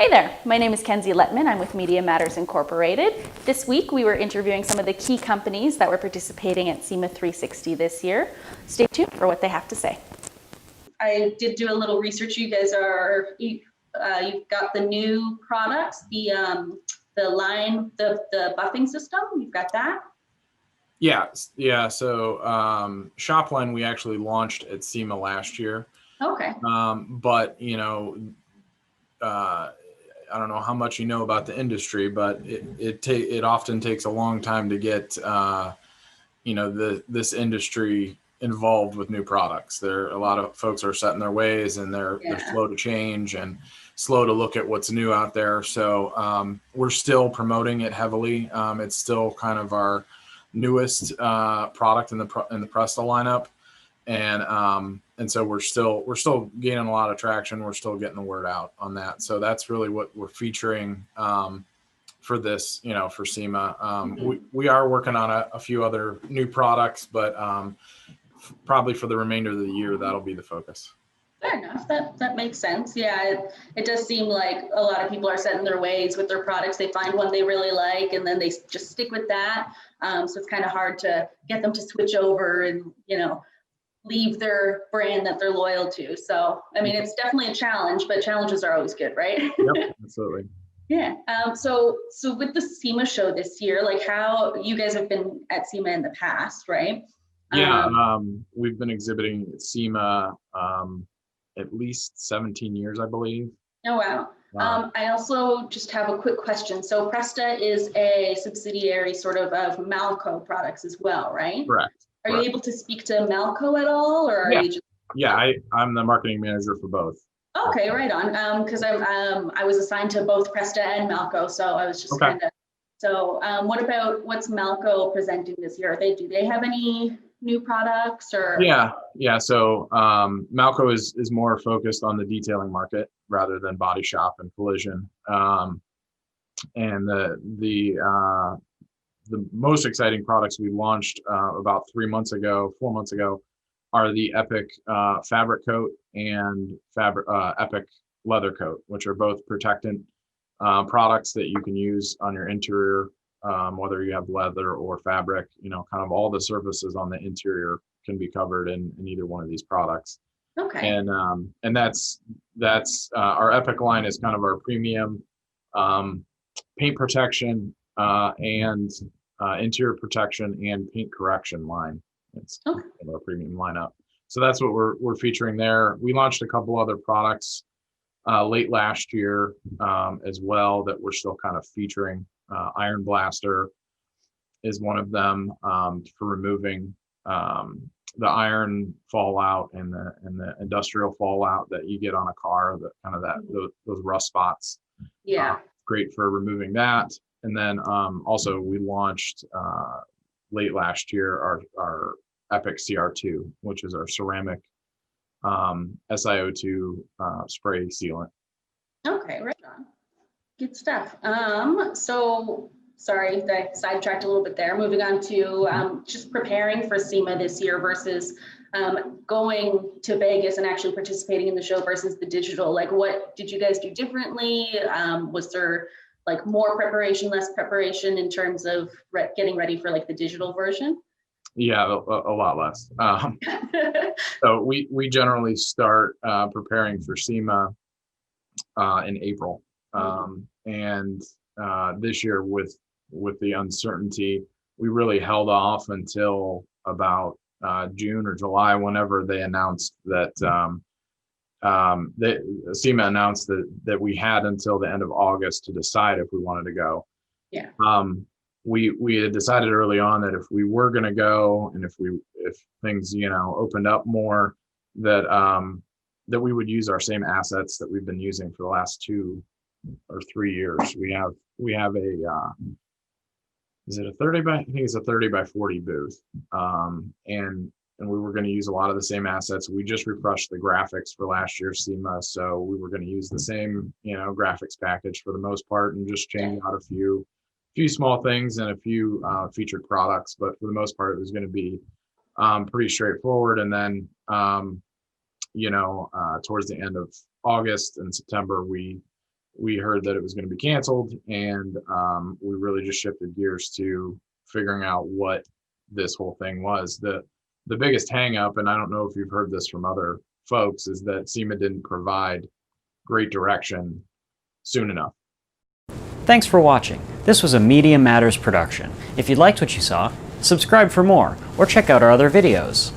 Hey there, my name is Kenzie Letman. I'm with Media Matters Incorporated. This week we were interviewing some of the key companies that were participating at SEMA360 this year. Stay tuned for what they have to say. I did do a little research. You guys you've got the new products, the line, the buffing system. You've got that. Yeah. So Shopline we actually launched at SEMA last year. Okay. But I don't know how much you know about the industry, but it often takes a long time to get this industry involved with new products. There a lot of folks are set in their ways, and they're slow to change and slow to look at what's new out there. So we're still promoting it heavily. It's still kind of our newest product in the Presta lineup, and so we're still gaining a lot of traction. We're still getting the word out on that. So that's really what we're featuring for this, for SEMA. We are working on a few other new products, but probably for the remainder of the year, that'll be the focus. Fair enough. That makes sense. Yeah, it does seem like a lot of people are set in their ways with their products. They find one they really like, and then they just stick with that. So it's kind of hard to get them to switch over and, leave their brand that they're loyal to. So, I mean, it's definitely a challenge, but challenges are always good, right? Yep, absolutely. Yeah. So with the SEMA show this year, like how you guys have been at SEMA in the past, right? Yeah, we've been exhibiting at SEMA at least 17 years, I believe. Oh, wow. I also just have a quick question. So Presta is a subsidiary sort of Malco Products as well, right? Correct. Are you able to speak to Malco at all, or are you just? Yeah, I'm the marketing manager for both. Okay, right on. Because I was assigned to both Presta and Malco, so I was just kind of. So what's Malco presenting this year? Do they have any new products or? Yeah. So Malco is more focused on the detailing market rather than body shop and collision. And the most exciting products we launched about 4 months ago, are the Epic fabric coat and Epic leather coat, which are both protectant products that you can use on your interior, whether you have leather or fabric. Kind of all the surfaces on the interior can be covered in either one of these products. Okay. And that's our Epic line is kind of our premium paint protection and interior protection and paint correction line. It's kind of our premium lineup. So that's what we're featuring there. We launched a couple other products late last year as well that we're still kind of featuring. Iron Blaster is one of them for removing the iron fallout and the industrial fallout that you get on a car, those rust spots. Yeah. Great for removing that. And then also we launched late last year our Epic CR2, which is our ceramic SiO2 spray sealant. Okay, right on. Good stuff. So sorry, I sidetracked a little bit there. Moving on to just preparing for SEMA this year versus going to Vegas and actually participating in the show versus the digital. Like, what did you guys do differently? Was there like more preparation, less preparation in terms of getting ready for like the digital version? Yeah, a lot less. So we generally start preparing for SEMA in April, and this year with the uncertainty, we really held off until about June or July, whenever they announced that SEMA announced that we had until the end of August to decide if we wanted to go. Yeah. We had decided early on that if we were going to go, and if things opened up more, that we would use our same assets that we've been using for the last 2 or 3 years. We have a is it a 30 by? I think it's a 30 by 40 booth, and we were going to use a lot of the same assets. We just refreshed the graphics for last year's SEMA, so we were going to use the same graphics package for the most part, and just change out a few small things and a few featured products. But for the most part, it was going to be pretty straightforward. And then towards the end of August and September, we we heard that it was going to be canceled, and we really just shifted gears to figuring out what this whole thing was. The biggest hang up, and I don't know if you've heard this from other folks, is that SEMA didn't provide great direction soon enough. Thanks for watching. This was a Media Matters production. If you liked what you saw, subscribe for more, or check out our other videos.